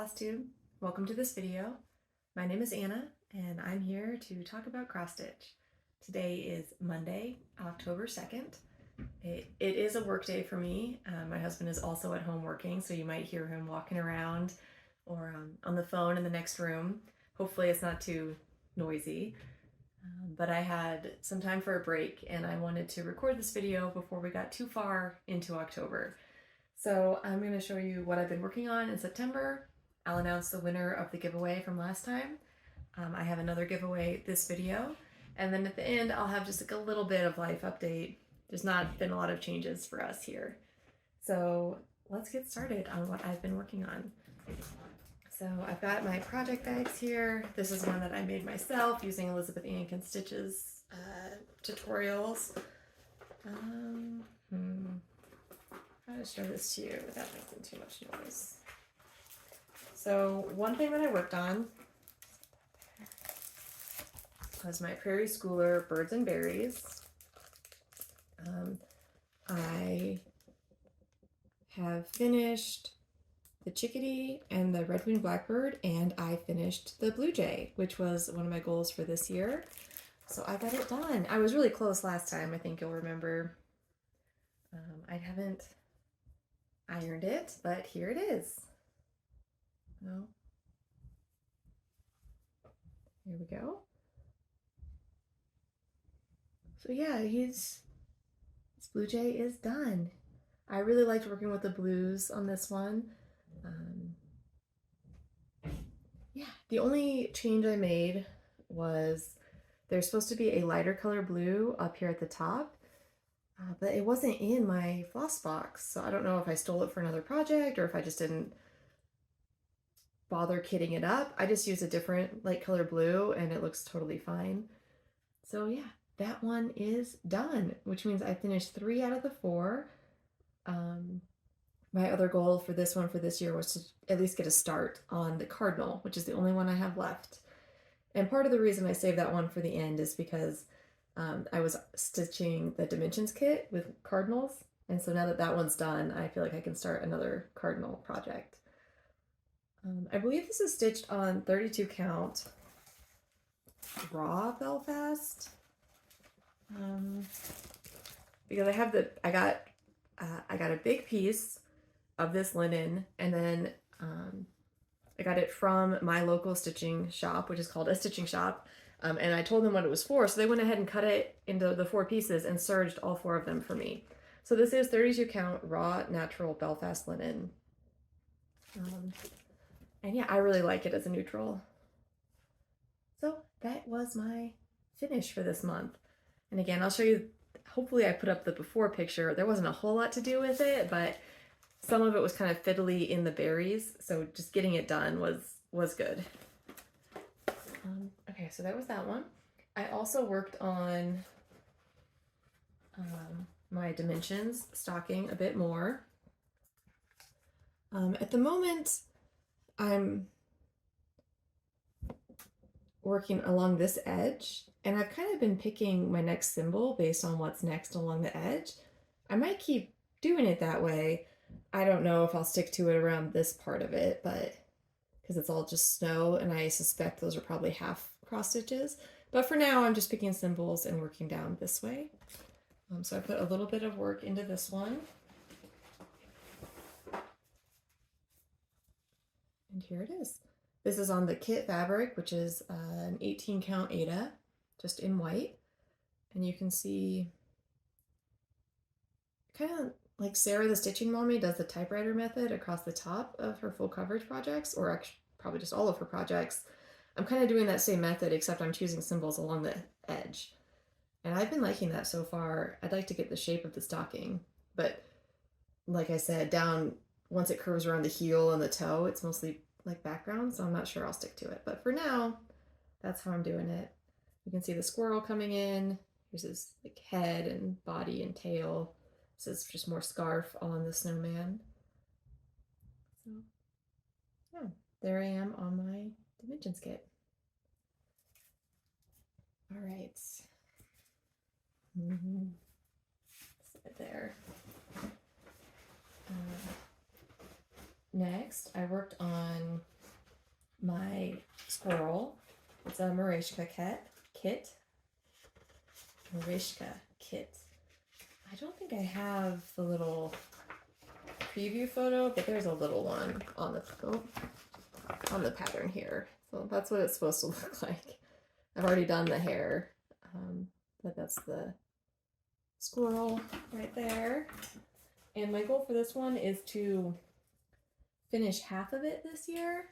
Flosstube. Welcome to this video. My name is Anna and I'm here to talk about cross stitch. Today is Monday, October 2nd. It is a work day for me. My husband is also at home working, so you might hear him walking around or on the phone in the next room. Hopefully it's not too noisy. But I had some time for a break and I wanted to record this video before we got too far into October. So I'm going to show you what I've been working on in September. I'll announce the winner of the giveaway from last time. I have another giveaway this video. And then at the end, I'll have just like a little bit of life update. There's not been a lot of changes for us here. So let's get started on what I've been working on. So I've got my project bags here. This is one that I made myself using Elizabeth Ann Stitches tutorials. Try to show this to you without making too much noise. So one thing that I worked on was my Prairie Schooler Birds and Berries. I have finished the chickadee and the red-winged blackbird, and I finished the blue jay, which was one of my goals for this year. So I got it done. I was really close last time, I think you'll remember. I haven't ironed it, but here it is. No. Here we go. So yeah, this blue jay is done. I really liked working with the blues on this one. Yeah, the only change I made was there's supposed to be a lighter color blue up here at the top, but it wasn't in my floss box. So I don't know if I stole it for another project or if I just didn't bother kitting it up. I just used a different light color blue and it looks totally fine. So yeah, that one is done, which means I finished 3 out of the 4. My other goal for this one for this year was to at least get a start on the cardinal, which is the only one I have left. And part of the reason I saved that one for the end is because I was stitching the dimensions kit with cardinals. And so now that that one's done, I feel like I can start another cardinal project. I believe this is stitched on 32 count raw Belfast. Because I got a big piece of this linen, and then I got it from my local stitching shop, which is called A Stitching Shop, and I told them what it was for, so they went ahead and cut it into the 4 pieces and serged all 4 of them for me. So this is 32 count raw natural Belfast linen, and yeah, I really like it as a neutral. So that was my finish for this month. And again, I'll show you, hopefully I put up the before picture. There wasn't a whole lot to do with it, but some of it was kind of fiddly in the berries, so just getting it done was good. Okay, so that was that one. I also worked on my dimensions stocking a bit more. At the moment, I'm working along this edge, and I've kind of been picking my next symbol based on what's next along the edge. I might keep doing it that way. I don't know if I'll stick to it around this part of it, but because it's all just snow, and I suspect those are probably half cross stitches. But for now, I'm just picking symbols and working down this way. So I put a little bit of work into this one. And here it is. This is on the kit fabric, which is an 18 count Aida, just in white. And you can see kind of like Sarah the Stitching Mommy does the typewriter method across the top of her full coverage projects, or actually probably just all of her projects. I'm kind of doing that same method, except I'm choosing symbols along the edge. And I've been liking that so far. I'd like to get the shape of the stocking, but like I said, down once it curves around the heel and the toe, it's mostly like background, so I'm not sure I'll stick to it. But for now, that's how I'm doing it. You can see the squirrel coming in. Here's his like head and body and tail. This is just more scarf on the snowman. So yeah, there I am on my dimensions kit. All right. Set it there. Next, I worked on my squirrel. It's a Marishka kit. Marishka kit. I don't think I have the little preview photo, but there's a little one on the pattern here. So that's what it's supposed to look like. I've already done the hair, but that's the squirrel right there. And my goal for this one is to finish half of it this year.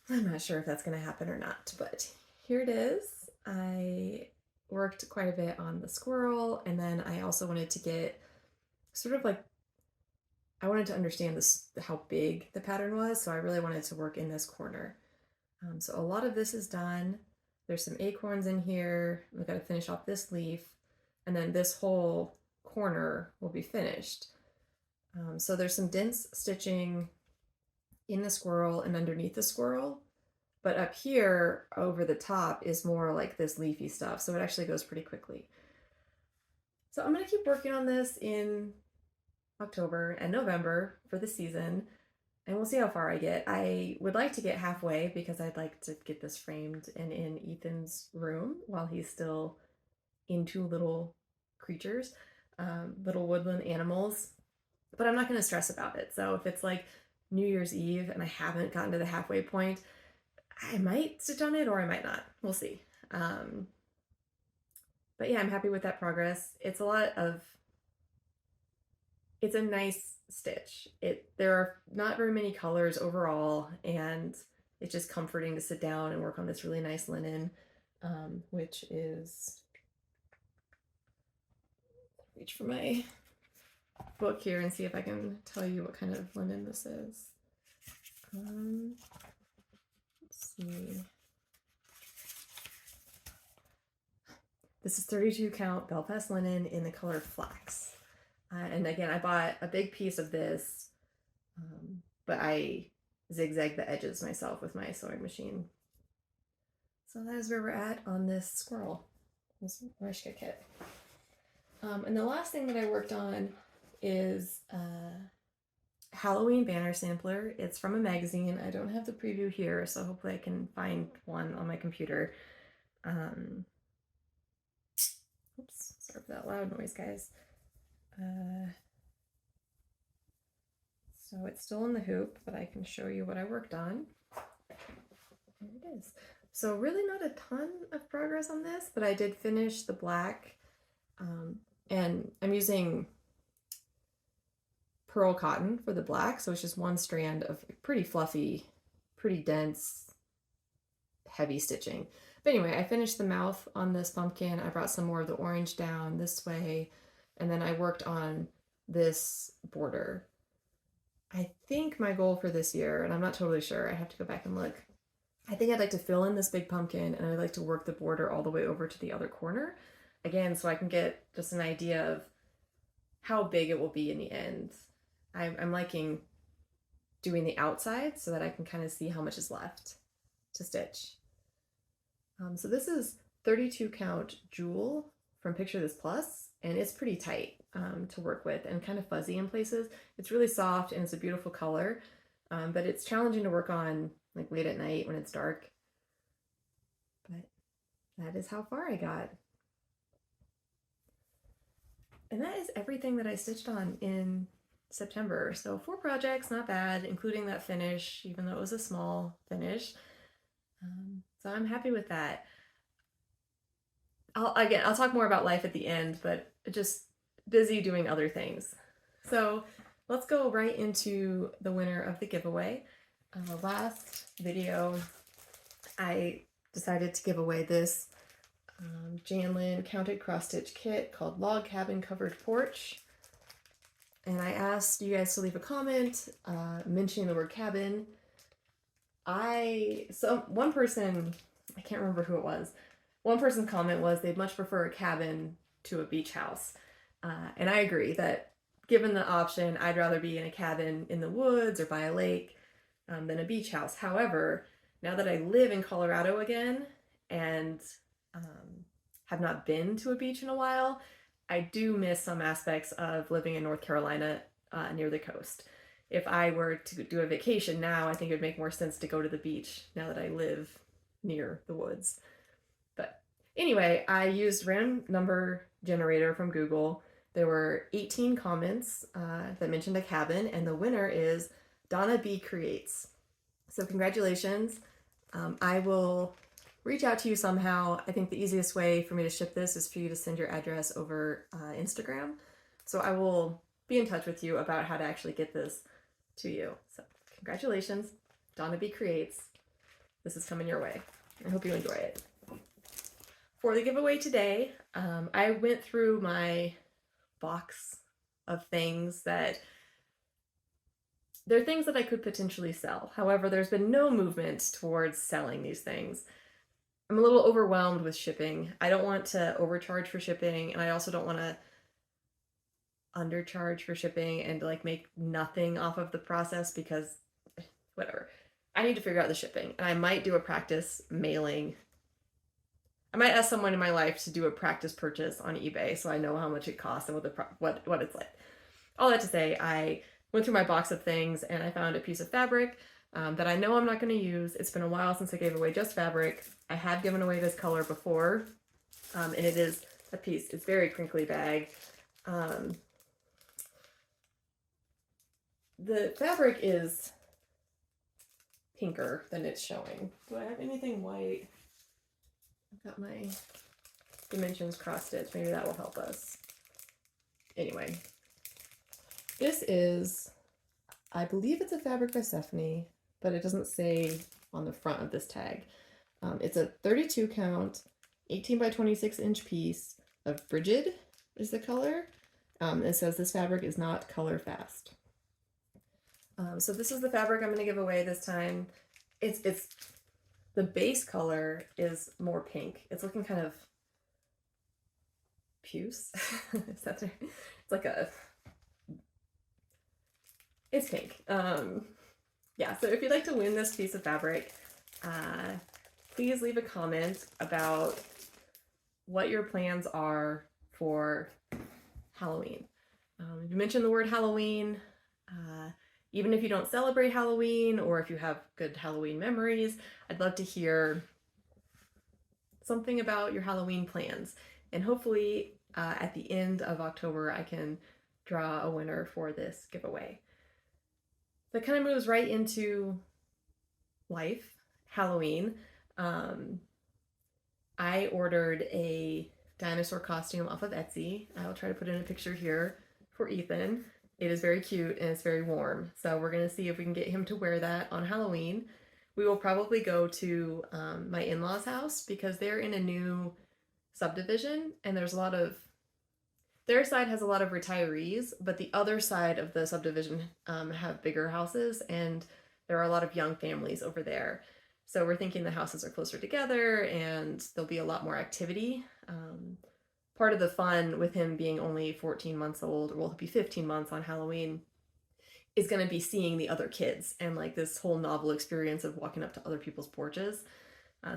I'm not sure if that's going to happen or not, but here it is. I worked quite a bit on the squirrel, and then I also wanted to get sort of like, I wanted to understand this, how big the pattern was, so I really wanted to work in this corner. So a lot of this is done. There's some acorns in here. We've got to finish off this leaf, and then this whole corner will be finished. So there's some dense stitching in the squirrel and underneath the squirrel, but up here over the top is more like this leafy stuff, so it actually goes pretty quickly. So I'm going to keep working on this in October and November for the season, and we'll see how far I get. I would like to get halfway because I'd like to get this framed and in Ethan's room while he's still into little creatures, little woodland animals, but I'm not going to stress about it. So if it's like New Year's Eve and I haven't gotten to the halfway point, I might stitch on it or I might not. We'll see. But yeah, I'm happy with that progress. It's a nice stitch. There are not very many colors overall, and it's just comforting to sit down and work on this really nice linen, which is, reach for my book here and see if I can tell you what kind of linen this is. Let's see. This is 32 count Belfast linen in the color flax. And again, I bought a big piece of this, but I zigzagged the edges myself with my sewing machine. So that is where we're at on this squirrel, this Marishka kit. And the last thing that I worked on is Halloween banner sampler. It's from a magazine. I don't have the preview here, so hopefully I can find one on my computer. Oops, sorry for that loud noise, guys. So it's still in the hoop, but I can show you what I worked on. There it is. So really not a ton of progress on this, but I did finish the black, and I'm using pearl cotton for the black, so it's just one strand of pretty fluffy, pretty dense, heavy stitching. But anyway, I finished the mouth on this pumpkin. I brought some more of the orange down this way, and then I worked on this border. I think my goal for this year, and I'm not totally sure, I have to go back and look, I think I'd like to fill in this big pumpkin, and I'd like to work the border all the way over to the other corner, again, so I can get just an idea of how big it will be in the end. I'm liking doing the outside so that I can kind of see how much is left to stitch. So this is 32 count jewel from Picture This Plus, and it's pretty tight to work with and kind of fuzzy in places. It's really soft and it's a beautiful color, but it's challenging to work on like late at night when it's dark. But that is how far I got. And that is everything that I stitched on in September. So 4 projects, not bad, including that finish, even though it was a small finish. So I'm happy with that. I'll talk more about life at the end, but just busy doing other things. So let's go right into the winner of the giveaway. Last video, I decided to give away this Janlin counted cross stitch kit called Log Cabin Covered Porch. And I asked you guys to leave a comment mentioning the word cabin. One person, I can't remember who it was, one person's comment was they'd much prefer a cabin to a beach house. And I agree that given the option, I'd rather be in a cabin in the woods or by a lake than a beach house. However, now that I live in Colorado again and have not been to a beach in a while, I do miss some aspects of living in North Carolina near the coast. if I were to do a vacation now, I think it would make more sense to go to the beach now that I live near the woods. But anyway, I used random number generator from Google. There were 18 comments that mentioned a cabin, and the winner is Donna B Creates. So congratulations. I will reach out to you somehow. I think the easiest way for me to ship this is for you to send your address over Instagram. So I will be in touch with you about how to actually get this to you. So congratulations, Donna B Creates. This is coming your way. I hope you enjoy it. For the giveaway today, I went through my box of things that they're things that I could potentially sell. However, there's been no movement towards selling these things. I'm a little overwhelmed with shipping. I don't want to overcharge for shipping, and I also don't want to undercharge for shipping and like make nothing off of the process because whatever. I need to figure out the shipping, and I might do a practice mailing. I might ask someone in my life to do a practice purchase on eBay so I know how much it costs and what it's like. All that to say, I went through my box of things and I found a piece of fabric that I know I'm not going to use. It's been a while since I gave away just fabric. I have given away this color before, and it is a piece. It's very crinkly bag. The fabric is pinker than it's showing. Do I have anything white? I've got my dimensions cross stitch. Maybe that will help us. Anyway, this is, I believe it's a fabric by Stephanie, but it doesn't say on the front of this tag. It's a 32 count, 18 by 26 inch piece of Frigid is the color. It says this fabric is not color fast. So this is the fabric I'm going to give away this time. It's the base color is more pink. It's looking kind of puce. Is that there? It's like it's pink. Yeah, so if you'd like to win this piece of fabric, please leave a comment about what your plans are for Halloween. You mentioned the word Halloween. Even if you don't celebrate Halloween or if you have good Halloween memories, I'd love to hear something about your Halloween plans. And hopefully at the end of October, I can draw a winner for this giveaway. That kind of moves right into life, Halloween. I ordered a dinosaur costume off of Etsy. I'll try to put in a picture here for Ethan. It is very cute and it's very warm. So we're going to see if we can get him to wear that on Halloween. We will probably go to my in-laws' house because they're in a new subdivision and there's a lot of, their side has a lot of retirees, but the other side of the subdivision have bigger houses and there are a lot of young families over there. So we're thinking the houses are closer together and there'll be a lot more activity. Part of the fun with him being only 14 months old, well, he'll be 15 months on Halloween, is going to be seeing the other kids and like this whole novel experience of walking up to other people's porches.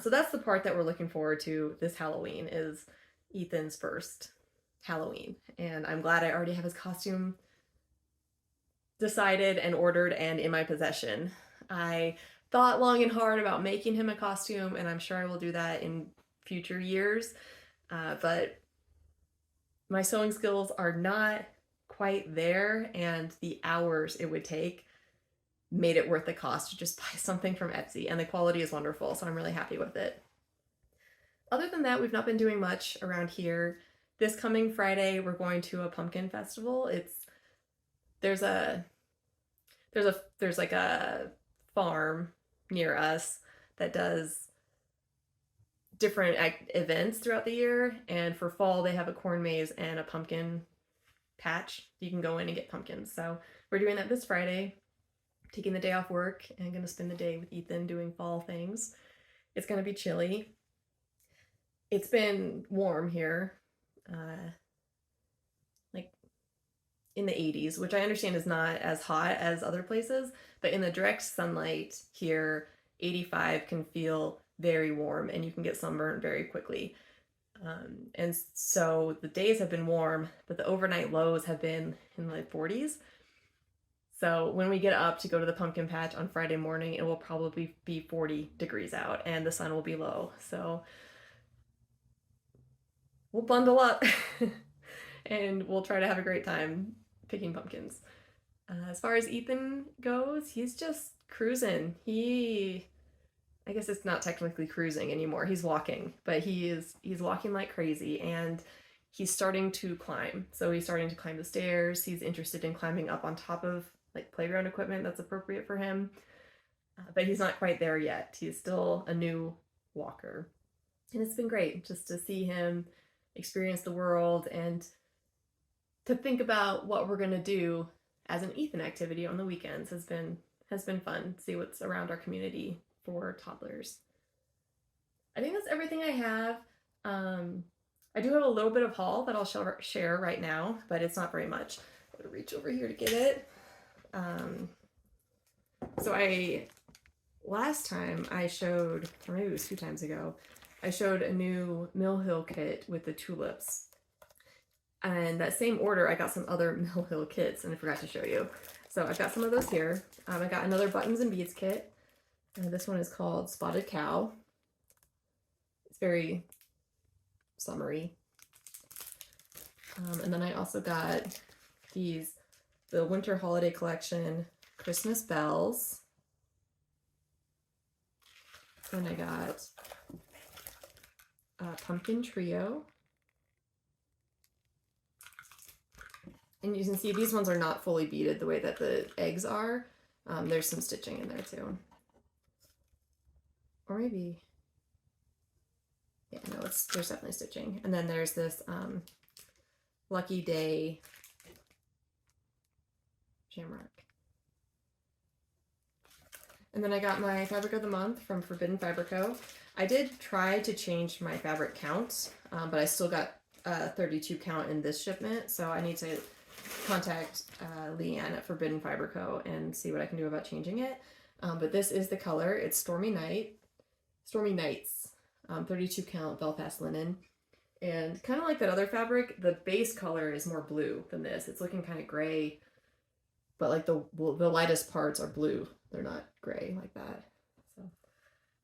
So that's the part that we're looking forward to this Halloween is Ethan's first Halloween. And I'm glad I already have his costume decided and ordered and in my possession. I thought long and hard about making him a costume, and I'm sure I will do that in future years. But my sewing skills are not quite there, and the hours it would take made it worth the cost to just buy something from Etsy, and the quality is wonderful, so I'm really happy with it. Other than that, we've not been doing much around here. This coming Friday, we're going to a pumpkin festival. There's like a farm near us that does different events throughout the year, and for fall they have a corn maze and a pumpkin patch. You can go in and get pumpkins. So we're doing that this Friday, taking the day off work and going to spend the day with Ethan doing fall things. It's going to be chilly. It's been warm here, like in the 80s, which I understand is not as hot as other places, but in the direct sunlight here, 85 can feel very warm and you can get sunburned very quickly. And so the days have been warm, but the overnight lows have been in the 40s. So when we get up to go to the pumpkin patch on Friday morning, it will probably be 40 degrees out and the sun will be low. So we'll bundle up and we'll try to have a great time picking pumpkins. As far as Ethan goes, he's just cruising. I guess it's not technically cruising anymore. He's walking, but he's walking like crazy, and he's starting to climb. So he's starting to climb the stairs. He's interested in climbing up on top of like playground equipment that's appropriate for him. But he's not quite there yet. He's still a new walker. And it's been great just to see him experience the world and to think about what we're going to do as an Ethan activity on the weekends has been fun. See what's around our community for toddlers. I think that's everything I have. I do have a little bit of haul that I'll share right now, but it's not very much. I'm gonna reach over here to get it. So last time I showed, or maybe it was 2 times ago, I showed a new Mill Hill kit with the tulips. And that same order, I got some other Mill Hill kits, and I forgot to show you. So I've got some of those here. I got another buttons and beads kit. This one is called Spotted Cow. It's very summery. And then I also got the Winter Holiday Collection Christmas Bells. Then I got Pumpkin Trio. And you can see these ones are not fully beaded the way that the eggs are. There's some stitching in there too. Or maybe, yeah, no, there's definitely stitching. And then there's this Lucky Day shamrock. And then I got my fabric of the month from Forbidden Fabric Co. I did try to change my fabric count, but I still got 32 count in this shipment, so I need to contact Leanne at Forbidden Fabric Co. and see what I can do about changing it. But this is the color. It's Stormy Nights, 32 count Belfast linen. And kind of like that other fabric, the base color is more blue than this. It's looking kind of gray, but like the lightest parts are blue. They're not gray like that. So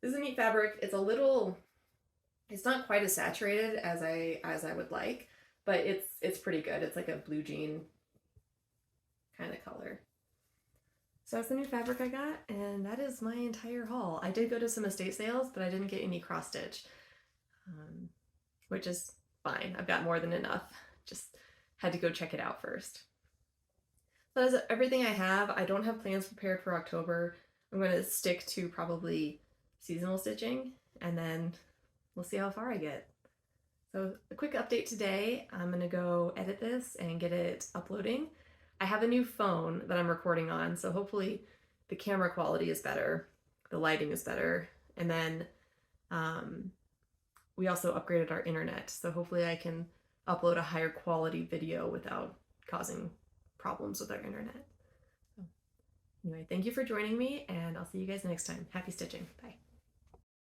this is a neat fabric. It's not quite as saturated as I would like, but it's pretty good. It's like a blue jean kind of color. So that's the new fabric I got, and that is my entire haul. I did go to some estate sales, but I didn't get any cross stitch, which is fine. I've got more than enough. Just had to go check it out first. So that is everything I have. I don't have plans prepared for October. I'm going to stick to probably seasonal stitching, and then we'll see how far I get. So a quick update today. I'm going to go edit this and get it uploading. I have a new phone that I'm recording on, so hopefully the camera quality is better, the lighting is better, and then we also upgraded our internet, so hopefully I can upload a higher quality video without causing problems with our internet. So, anyway, thank you for joining me, and I'll see you guys next time. Happy stitching. Bye.